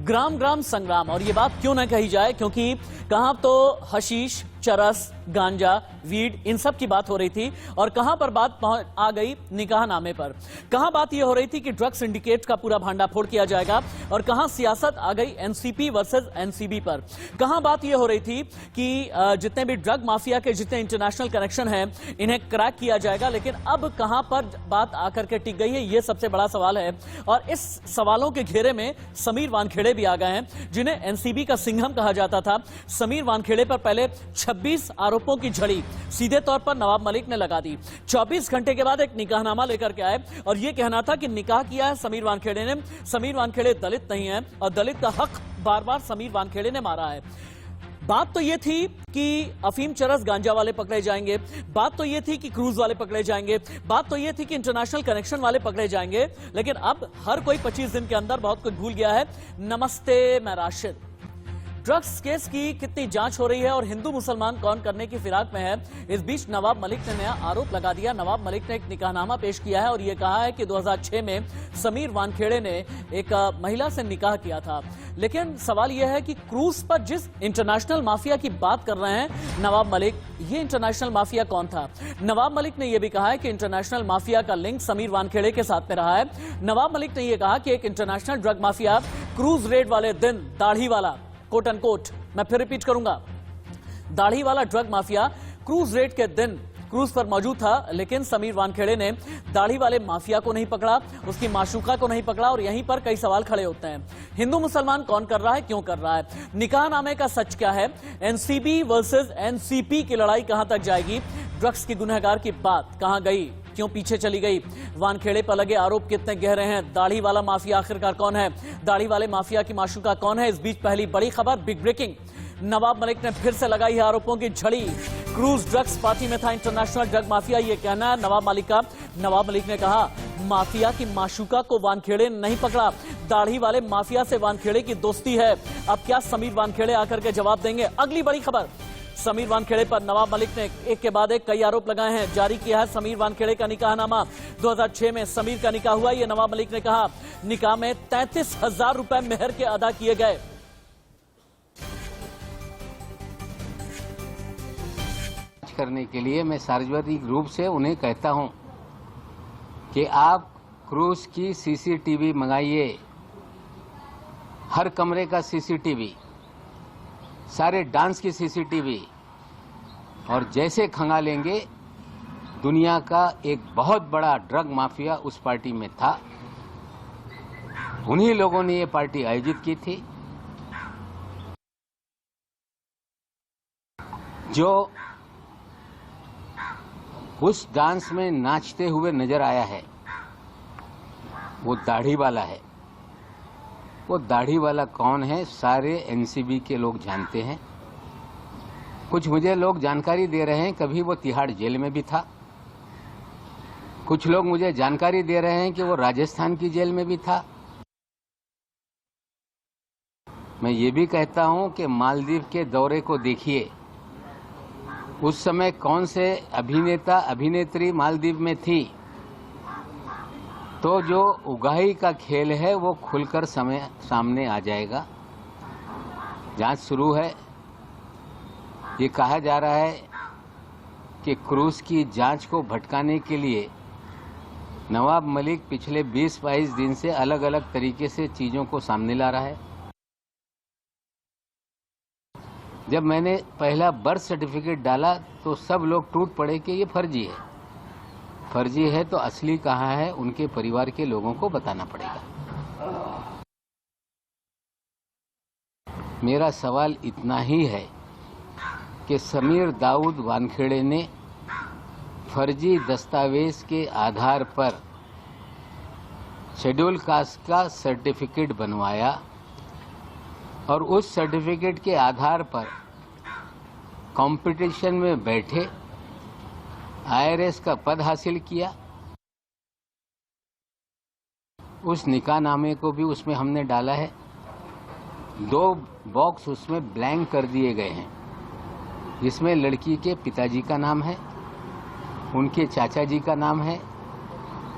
ग्राम ग्राम संग्राम। और ये बात क्यों ना कही जाए, क्योंकि कहां तो हशीश, चरस, गांजा, वीड, इन सब की बात हो रही थी और कहां पर बात आ गई निकाहनामे पर। कहां बात यह हो रही थी कि ड्रग सिंडिकेट का पूरा भांडाफोड़ किया जाएगा और कहां सियासत आ गई एनसीपी वर्सेस एनसीबी पर। कहां बात यह हो रही थी कि जितने भी ड्रग माफिया के जितने इंटरनेशनल कनेक्शन हैं इन्हें क्रैक किया जाएगा। लेकिन अब कहां पर बात आकर के टिक गई है, यह सबसे बड़ा सवाल है। और इस सवालों के घेरे में समीर वानखेड़े भी आ गए हैं, जिन्हें एनसीबी का सिंघम कहा जाता था। समीर वानखेड़े पर पहले 26 आरोपों की झड़ी सीधे तौर पर नवाब मलिक ने लगा दी। 24 घंटे के बाद एक निकाहनामा लेकर के आए और यह कहना था कि निकाह किया है समीर वानखेड़े ने। समीर वानखेड़े दलित नहीं है और दलित का हक बार बार समीर वानखेड़े ने मारा है। बात तो यह थी कि अफीम, चरस, गांजा वाले पकड़े जाएंगे, बात तो यह थी कि क्रूज वाले पकड़े जाएंगे, बात तो यह थी कि इंटरनेशनल कनेक्शन वाले पकड़े जाएंगे। लेकिन अब हर कोई 25 दिन के अंदर बहुत कुछ भूल गया है। नमस्ते, मैं राशिद। ड्रग्स केस की कितनी जांच हो रही है और हिंदू मुसलमान कौन करने की फिराक में है, इस बीच नवाब मलिक ने नया आरोप लगा दिया। नवाब मलिक ने एक निकाहनामा पेश किया है और यह कहा है कि 2006 में समीर वानखेड़े ने एक महिला से निकाह किया था। लेकिन सवाल यह है कि क्रूज पर जिस इंटरनेशनल माफिया की बात कर रहे हैं नवाब मलिक, ये इंटरनेशनल माफिया कौन था? नवाब मलिक ने यह भी कहा है कि इंटरनेशनल माफिया का लिंक समीर वानखेड़े के साथ में रहा है। नवाब मलिक ने यह कहा कि एक international drug mafia cruise red वाले दिन दाढ़ी वाला, कोट एंड कोट, मैं फिर रिपीट करूंगा, दाढ़ी वाला ड्रग माफिया क्रूज रेड के दिन क्रूज पर मौजूद था। लेकिन समीर वानखेड़े ने दाढ़ी वाले माफिया को नहीं पकड़ा, उसकी माशूका को नहीं पकड़ा और यहीं पर कई सवाल खड़े होते हैं। हिंदू मुसलमान कौन कर रहा है, क्यों कर रहा है? निकाहनामे का सच क्या है? एनसीबी वर्सेस एनसीपी की लड़ाई कहां तक जाएगी? ड्रग्स की गुनहगार की बात कहां गई, क्यों पीछे चली गई? वानखेड़े पर लगे आरोप कितने गहरे हैं? दाढ़ी वाला माफिया आखिरकार कौन है? दाढ़ी वाले माफिया की माशूका कौन है? इस बीच पहली बड़ी खबर, बिग ब्रेकिंग, नवाब मलिक ने फिर से लगाई है आरोपों की झड़ी। क्रूज ड्रग्स पार्टी में था इंटरनेशनल ड्रग माफिया, यह कहना है नवाब मलिक का। नवाब मलिक ने कहा माफिया की माशूका को वानखेड़े ने नहीं पकड़ा, दाढ़ी वाले माफिया से वानखेड़े की दोस्ती है। अब क्या समीर वानखेड़े आकर के जवाब देंगे? अगली बड़ी खबर, समीर वानखेड़े पर नवाब मलिक ने एक के बाद एक कई आरोप लगाए हैं। जारी किया है समीर वानखेड़े का निकाहनामा। 2006 में समीर का निकाह हुआ, यह नवाब मलिक ने कहा। निकाह में 33,000 रुपए मेहर के अदा किए गए। करने के लिए मैं सार्वजनिक रूप से उन्हें कहता हूं कि आप क्रूज की सीसीटीवी मंगाइए, हर कमरे का सीसीटीवी, सारे डांस की सीसीटीवी, और जैसे खंगालेंगे दुनिया का एक बहुत बड़ा ड्रग माफिया उस पार्टी में था। उन्हीं लोगों ने ये पार्टी आयोजित की थी। जो उस डांस में नाचते हुए नजर आया है वो दाढ़ी वाला है। वो दाढ़ी वाला कौन है, सारे एनसीबी के लोग जानते हैं। कुछ मुझे लोग जानकारी दे रहे हैं कभी वो तिहाड़ जेल में भी था, कुछ लोग मुझे जानकारी दे रहे हैं कि वो राजस्थान की जेल में भी था। मैं ये भी कहता हूं कि मालदीव के दौरे को देखिए, उस समय कौन से अभिनेता अभिनेत्री मालदीव में थी। तो जो उगाही का खेल है वो खुलकर सामने आ जाएगा। जांच शुरू है। ये कहा जा रहा है कि क्रूज की जांच को भटकाने के लिए नवाब मलिक पिछले 20-22 दिन से अलग अलग तरीके से चीजों को सामने ला रहा है। जब मैंने पहला बर्थ सर्टिफिकेट डाला तो सब लोग टूट पड़े कि ये फर्जी है। फर्जी है तो असली कहाँ है, उनके परिवार के लोगों को बताना पड़ेगा। मेरा सवाल इतना ही है कि समीर दाऊद वानखेड़े ने फर्जी दस्तावेज के आधार पर शेड्यूल कास्ट का सर्टिफिकेट बनवाया और उस सर्टिफिकेट के आधार पर कंपटीशन में बैठे आईआरएस का पद हासिल किया। उस निकाहनामे को भी उसमें हमने डाला है। 2 बॉक्स उसमें ब्लैंक कर दिए गए हैं, जिसमें लड़की के पिताजी का नाम है, उनके चाचा जी का नाम है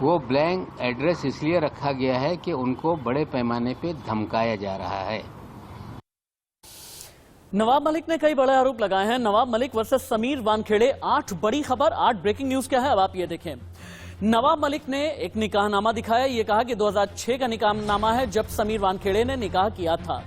वो ब्लैंक एड्रेस इसलिए रखा गया है कि उनको बड़े पैमाने पे धमकाया जा रहा है। नवाब मलिक ने कई बड़े आरोप लगाए हैं। नवाब मलिक वर्सेस समीर वानखेड़े, 8 बड़ी खबर, 8 ब्रेकिंग न्यूज क्या है अब आप ये देखें। नवाब मलिक ने एक निकाहनामा दिखाया, ये कहा कि 2006 का निकाहनामा है जब समीर वानखेड़े ने निकाह किया था।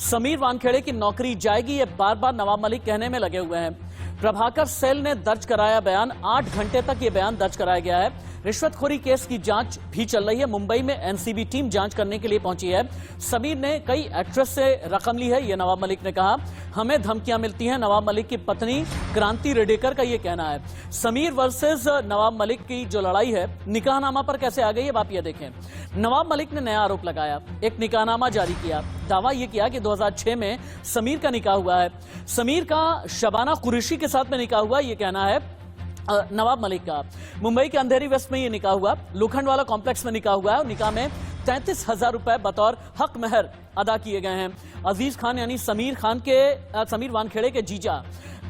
समीर वानखेड़े की नौकरी जाएगी, ये बार बार नवाब मलिक कहने में लगे हुए हैं। प्रभाकर सेल ने दर्ज कराया बयान, 8 घंटे तक ये बयान दर्ज कराया गया है। रिश्वतखोरी केस की जांच भी चल रही है। मुंबई में एनसीबी टीम जांच करने के लिए पहुंची है। समीर ने कई एक्ट्रेस से रकम ली है, ये नवाब मलिक ने कहा। हमें धमकियां मिलती हैं, नवाब मलिक की पत्नी क्रांति रेडेकर का ये कहना है। समीर वर्सेस नवाब मलिक की जो लड़ाई है निकाहनामा पर कैसे आ गई है आप ये देखें। नवाब मलिक ने नया आरोप लगाया, एक निकाहनामा जारी किया, दावा यह किया कि 2006 में समीर का निकाह हुआ है। समीर का शबाना कुरैशी के साथ में निकाह हुआ, यह कहना है नवाब मलिक का। मुंबई के अंधेरी वेस्ट में यह निकाह हुआ, लोखंडवाला कॉम्प्लेक्स में निकाह हुआ है और निकाह में 33,000 रुपए बतौर हक महर अदा किए गए हैं। अजीज खान यानी समीर वानखेड़े के जीजा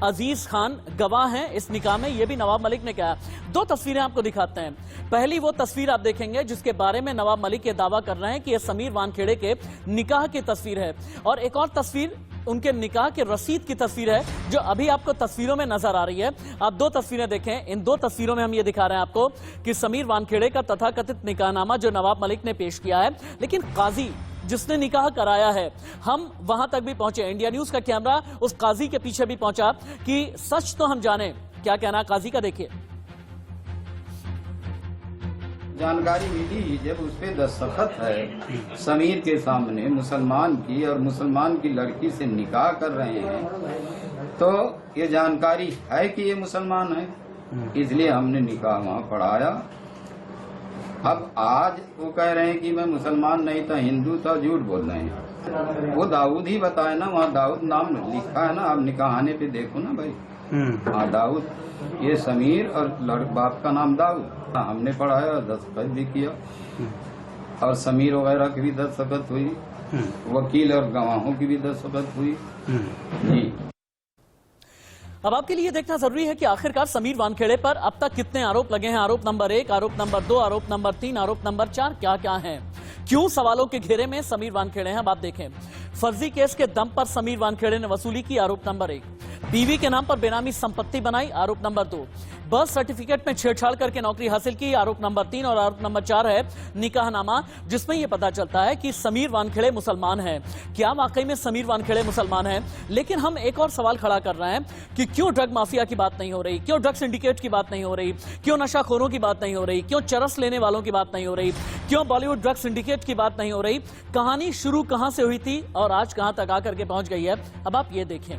अजीज खान गवाह हैं इस निकाह में, यह भी नवाब मलिक ने कहा। 2 तस्वीरें आपको दिखाते हैं। पहली वो तस्वीर आप देखेंगे जिसके बारे में नवाब मलिक ये दावा कर रहे हैं कि यह समीर वानखेड़े के निकाह की तस्वीर है, और एक और तस्वीर उनके निकाह के रसीद की तस्वीर है जो अभी आपको तस्वीरों में नजर आ रही है। आप 2 तस्वीरें देखें, इन 2 तस्वीरों में हम ये दिखा रहे हैं आपको कि समीर वानखेड़े का तथाकथित निकाहनामा जो नवाब मलिक ने पेश किया है। लेकिन काजी जिसने निकाह कराया है, हम वहां तक भी पहुंचे, इंडिया न्यूज का कैमरा उस काजी के पीछे भी पहुंचा कि सच तो हम जाने। क्या कहना काजी का, देखिए। जानकारी मिली जब उस पे दस्तखत है समीर के सामने, मुसलमान की और मुसलमान की लड़की से निकाह कर रहे हैं, तो ये जानकारी है कि ये मुसलमान है, इसलिए हमने निकाह वहाँ पढ़ाया। अब आज वो कह रहे हैं कि मैं मुसलमान नहीं था, हिंदू था, झूठ बोल रहे हैं। वो दाऊद ही बताए ना, वहाँ दाऊद नाम लिखा है ना, आप निकाहाने पे देखो ना भाई। हाँ दाऊद, ये समीर और बाप का नाम दाऊद। हमने पढ़ाया, दस्तखत भी किया और समीर वगैरह की भी दस्तखत हुई, वकील और गवाहों की भी दस्तखत हुई जी। अब आपके लिए देखना जरूरी है कि आखिरकार समीर वानखेड़े पर अब तक कितने आरोप लगे हैं। आरोप नंबर 1, आरोप नंबर 2, आरोप नंबर 3, आरोप नंबर 4 क्या क्या है, क्यों सवालों के घेरे में समीर वानखेड़े हैं। अब आप देखें, फर्जी केस के दम पर समीर वानखेड़े ने वसूली की, आरोप नंबर 1। बीवी के नाम पर बेनामी संपत्ति बनाई, आरोप नंबर 2। बर्थ सर्टिफिकेट में छेड़छाड़ करके नौकरी हासिल की, आरोप नंबर 3। और आरोप नंबर 4 है निकाहनामा, जिसमें यह पता चलता है कि समीर वानखेड़े मुसलमान हैं। क्या वाकई में समीर वानखेड़े मुसलमान हैं? लेकिन हम एक और सवाल खड़ा कर रहे हैं कि क्यों ड्रग माफिया की बात नहीं हो रही, क्यों ड्रग सिंडिकेट की बात नहीं हो रही, क्यों नशाखोरों की बात नहीं हो रही, क्यों चरस लेने वालों की बात नहीं हो रही, क्यों बॉलीवुड ड्रग सिंडिकेट की बात नहीं हो रही। कहानी शुरू कहां से हुई थी और आज कहां तक आकर के पहुंच गई है, अब आप ये देखें।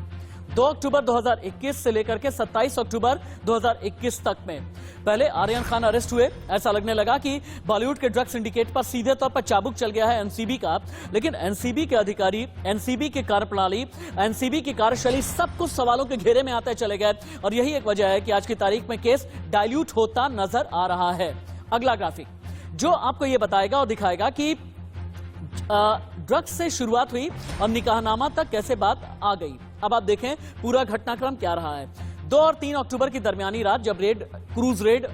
2 अक्टूबर 2021 से लेकर के 27 अक्टूबर 2021 तक में पहले आर्यन खान अरेस्ट हुए। ऐसा लगने लगा कि बॉलीवुड के ड्रग सिंडिकेट पर सीधे तौर पर चाबुक चल गया है एनसीबी का, लेकिन एनसीबी के अधिकारी, एनसीबी की कार्यप्रणाली, एनसीबी की कार्यशैली सब कुछ सवालों के घेरे में आते चले गए। और यही एक वजह है कि आज की तारीख में केस डाइल्यूट होता नजर आ रहा है। अगला ग्राफिक जो आपको यह बताएगा और दिखाएगा कि ड्रग्स से शुरुआत हुई और निकाहनामा तक कैसे बात आ गई। अब आप देखें पूरा घटनाक्रम क्या रहा है। 2 और 3 अक्टूबर की दरमियानी रात जब क्रूज रेड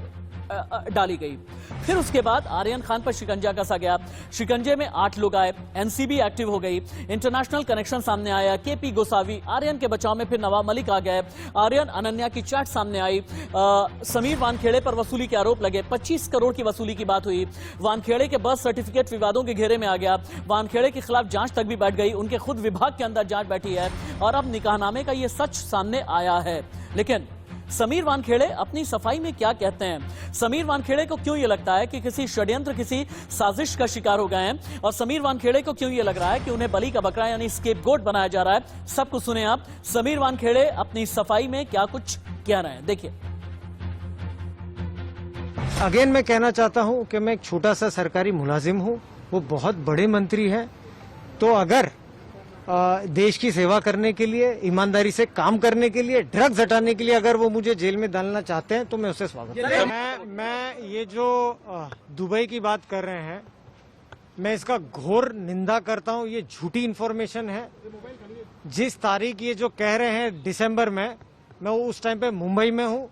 डाली गई, फिर उसके बाद आर्यन खान पर शिकंजा कसा गया। शिकंजे में 8 लोग आए, एनसीबी एक्टिव हो गई, इंटरनेशनल कनेक्शन सामने आया, केपी गोसावी, आर्यन के बचाव में फिर नवाब मलिक आ गए, आर्यन अनन्या की चैट सामने आई, समीर वानखेड़े पर वसूली के आरोप लगे, 25 करोड़ की वसूली की बात हुई, वानखेड़े के बर्थ सर्टिफिकेट विवादों के घेरे में आ गया, वानखेड़े के खिलाफ जांच तक भी बैठ गई, उनके खुद विभाग के अंदर जांच बैठी है और अब निकाहनामे का ये सच सामने आया है। लेकिन समीर वानखेड़े अपनी सफाई में क्या कहते हैं? समीर वानखेड़े को क्यों यह लगता है कि किसी षड्यंत्र, किसी साजिश का शिकार हो गए हैं? और समीर वानखेड़े को क्यों यह लग रहा है कि उन्हें बलि का बकरा यानी स्केपगोट बनाया जा रहा है? सब कुछ सुने आप। समीर वानखेड़े अपनी सफाई में क्या कुछ कह रहे हैं, देखिए। अगेन मैं कहना चाहता हूं कि मैं एक छोटा सा सरकारी मुलाजिम हूं, वो बहुत बड़े मंत्री हैं, तो अगर देश की सेवा करने के लिए, ईमानदारी से काम करने के लिए, ड्रग्स हटाने के लिए अगर वो मुझे जेल में डालना चाहते हैं तो मैं उससे स्वागत करता हूं। मैं ये जो दुबई की बात कर रहे हैं, मैं इसका घोर निंदा करता हूं। ये झूठी इन्फॉर्मेशन है। जिस तारीख ये जो कह रहे हैं दिसंबर में, मैं उस टाइम पे मुंबई में हूं।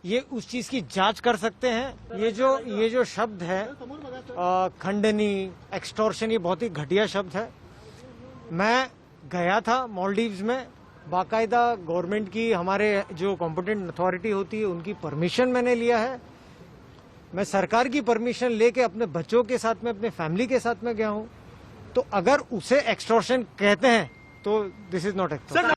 ये उस चीज की जांच कर सकते हैं। ये जो शब्द है खंडनी, एक्सटॉर्शन, ये बहुत ही घटिया शब्द है। मैं गया था मालदीव्स में, बाकायदा गवर्नमेंट की, हमारे जो कॉम्पिटेंट अथॉरिटी होती है उनकी परमिशन मैंने लिया है। मैं सरकार की परमिशन लेके अपने बच्चों के साथ में, अपने फैमिली के साथ में गया हूं। तो अगर उसे एक्सटॉर्शन कहते हैं तो this is not extortion.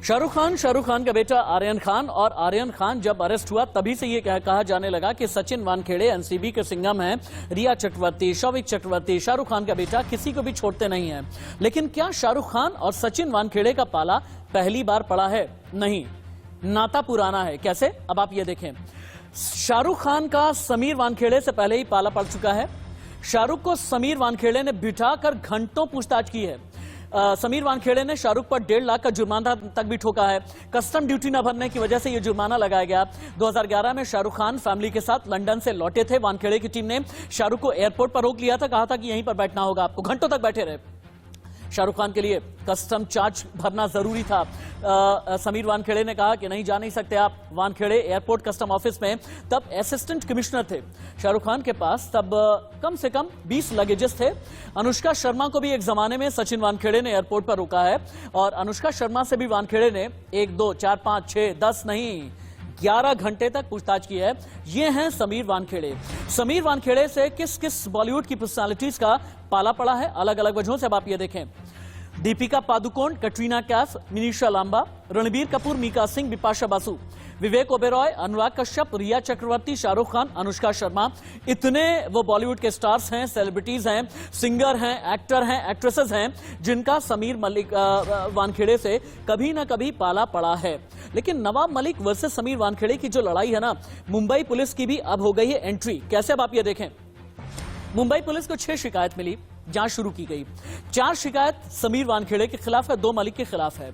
Shahrukh Khan का बेटा आर्यन खान, और आर्यन खान जब अरेस्ट हुआ तभी से ये कहा जाने लगा कि सचिन वानखेड़े एनसीबी के सिंघम हैं, रिया चक्रवर्ती, शौविक चक्रवर्ती, शाहरुख खान का बेटा किसी को भी छोड़ते नहीं हैं। लेकिन क्या शाहरुख खान और सचिन वानखेड़े का पाला पहली बार पड़ा है? नहीं, नाता पुराना है। कैसे? अब आप ये देखें। शाहरुख खान का समीर वानखेड़े से पहले ही पाला पड़ चुका है। शाहरुख को समीर वानखेड़े ने बिठाकर घंटों पूछताछ की है। समीर वानखेड़े ने शाहरुख पर 1.5 लाख का जुर्माना तक भी ठोका है। कस्टम ड्यूटी न भरने की वजह से यह जुर्माना लगाया गया। 2011 में शाहरुख खान फैमिली के साथ लंदन से लौटे थे। वानखेड़े की टीम ने शाहरुख को एयरपोर्ट पर रोक लिया था, कहा था कि यहीं पर बैठना होगा आपको। घंटों तक बैठे रहे। शाहरुख खान के लिए कस्टम चार्ज भरना जरूरी था। समीर वानखेड़े ने कहा कि नहीं, जा नहीं सकते आप। वानखेड़े एयरपोर्ट कस्टम ऑफिस में तब असिस्टेंट कमिश्नर थे। शाहरुख खान के पास तब कम से कम 20 लगेजेस थे। अनुष्का शर्मा को भी एक जमाने में सचिन वानखेड़े ने एयरपोर्ट पर रोका है, और अनुष्का शर्मा से भी वानखेड़े ने 1, 2, 4, 5, 6, 10 नहीं 11 घंटे तक पूछताछ की है। ये हैं समीर वानखेड़े। समीर वानखेड़े से किस किस बॉलीवुड की पर्सनालिटीज का पाला पड़ा है अलग अलग वजहों से, अब आप ये देखें। दीपिका पादुकोण, कटरीना कैफ, मिनीषा लांबा, रणबीर कपूर, मीका सिंह, बिपाशा बासु, विवेक ओबेरॉय, अनुराग कश्यप, रिया चक्रवर्ती, शाहरुख खान, अनुष्का शर्मा, इतने वो बॉलीवुड के स्टार्स हैं, सेलिब्रिटीज हैं, सिंगर हैं, एक्टर हैं, एक्ट्रेसेस हैं, जिनका समीर वानखेड़े से कभी ना कभी पाला पड़ा है। लेकिन नवाब मलिक वर्सेस समीर वानखेड़े की जो लड़ाई है ना, मुंबई पुलिस की भी अब हो गई है एंट्री। कैसे? अब आप ये देखें। मुंबई पुलिस को 6 शिकायत मिली, जांच शुरू की गई। 4 शिकायत समीर वानखेड़े के खिलाफ है, 2 मलिक के खिलाफ है।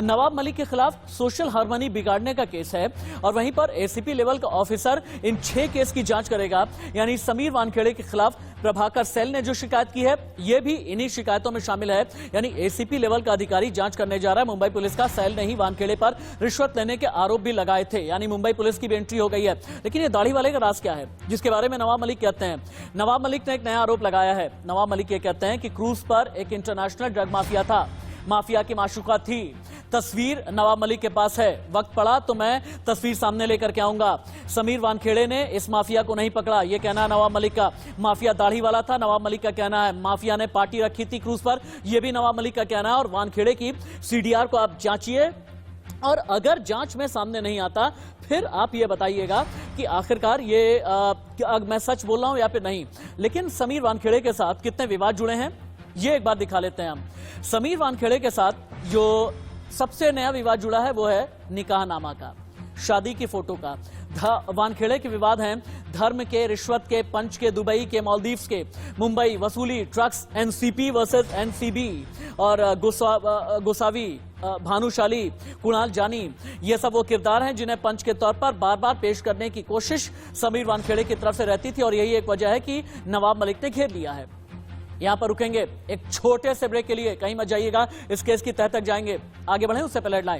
नवाब मलिक के खिलाफ सोशल हार्मनी बिगाड़ने का केस है, और वहीं पर एसीपी लेवल का ऑफिसर इन 6 केस की जांच करेगा। यानी समीर वानखेड़े के खिलाफ प्रभाकर सेल ने जो शिकायत की है, यह भी इन्हीं शिकायतों में शामिल है। यानी एसीपी लेवल का अधिकारी जांच करने जा रहा है मुंबई पुलिस का। सेल ने ही वानखेड़े पर रिश्वत लेने के आरोप भी लगाए थे। यानी मुंबई पुलिस की भी एंट्री हो गई है। लेकिन ये दाढ़ी वाले का राज क्या है, जिसके बारे में नवाब मलिक कहते हैं? नवाब मलिक ने एक नया आरोप लगाया है। नवाब मलिक ये कहते हैं कि क्रूज पर एक इंटरनेशनल ड्रग माफिया था, माफिया की माशूका थी। तस्वीर नवाब मलिक के पास है, वक्त पड़ा तो मैं तस्वीर सामने लेकर के आऊंगा। समीर वानखेड़े ने इस माफिया को नहीं पकड़ा, यह कहना है नवाब मलिक का। माफिया दाढ़ी वाला था, नवाब मलिक का कहना है। माफिया ने पार्टी रखी थी क्रूज पर, यह भी नवाब मलिक का कहना है। और वानखेड़े की सीडीआर को आप जांचिए, और अगर जांच में सामने नहीं आता फिर आप ये बताइएगा कि आखिरकार ये मैं सच बोल रहा हूं या फिर नहीं। लेकिन समीर वानखेड़े के साथ कितने विवाद जुड़े हैं, ये एक बार दिखा लेते हैं हम। समीर वानखेड़े के साथ जो सबसे नया विवाद जुड़ा है वो है निकाहनामा का, शादी की फोटो का। वानखेड़े के विवाद हैं धर्म के, रिश्वत के, पंच के, दुबई के, मालदीव्स के, मुंबई, वसूली, ड्रग्स, एनसीपी वर्सेस एनसीबी, और गोसावी, भानुशाली, कुणाल जानी, ये सब वो किरदार हैं जिन्हें पंच के तौर पर बार बार पेश करने की कोशिश समीर वानखेड़े की तरफ से रहती थी। और यही एक वजह है कि नवाब मलिक ने घेर लिया है। यहां पर रुकेंगे एक छोटे से ब्रेक के लिए, कहीं मत जाइएगा, इस केस की तह तक जाएंगे। आगे बढ़े उससे पहले हेडलाइन।